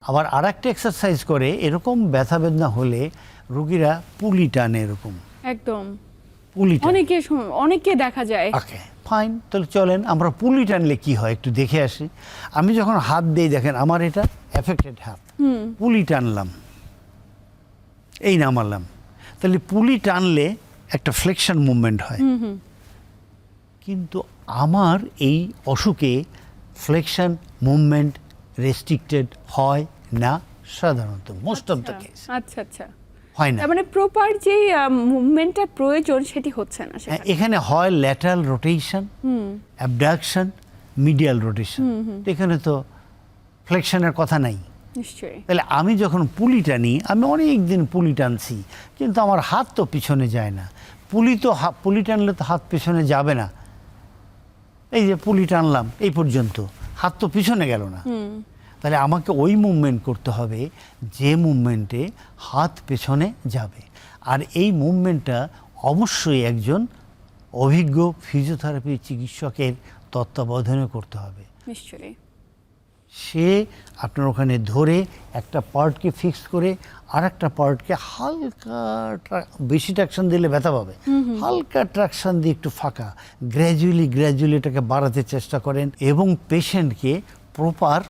আবার আরেকটা এক্সারসাইজ করে এরকম ব্যথা বেদনা হলে রোগীরা পুলি টানে এরকম একদম পুলি টানে। অনেকে দেখা যায়। ওকে ফাইন, তাহলে চলেন আমরা পুলি টানলে কি হয় একটু দেখে আসি। আমি যখন হাত দিই দেখেন আমার এটা এফেক্টেড হাত, পুলি টানলাম এই নামালাম, তাহলে পুলি টানলে একটা ফ্লেকশন মুভমেন্ট হয়। কিন্তু আমার এই অসুখে ফ্লেকশন মুভমেন্ট রেস্ট্রিক্টেড হয় না সাধারণত, মোস্ট অফ দ্য কেস আচ্ছা আচ্ছা, হয় না। তার মানে প্রপার যে মুভমেন্টটা প্রয়োজন সেটি হচ্ছে না সেখানে। এখানে হয় lateral rotation, abduction, medial rotation, এখানে তো ফ্লেকশনের কথা নাই। নিশ্চয়ই। তাহলে আমি যখন পুলি টানি, আমি অনেক দিন পুলি টানছি কিন্তু আমার হাত তো পিছনে যায় না। পুলি টানলে তো হাত পিছনে যাবে না। এই যে পুলি টানলাম এই পর্যন্ত, হাত তো পিছনে গেল না। তাহলে আমাকে ওই মুভমেন্ট করতে হবে যে মুভমেন্টে হাত পেছনে যাবে। আর এই মুভমেন্টটা অবশ্যই একজন অভিজ্ঞ ফিজিওথেরাপি চিকিৎসকের তত্ত্বাবধানে করতে হবে। নিশ্চয়ই। সে আপনার ওখানে ধরে একটা পার্টকে ফিক্স করে আর একটা পার্টকে হালকা বেশি ট্রাকশন দিলে ব্যথা পাবে, হালকা ট্রাকশন দিয়ে একটু ফাঁকা গ্র্যাজুয়ালি এটাকে বাড়াতে চেষ্টা করেন এবং পেশেন্টকে প্রপার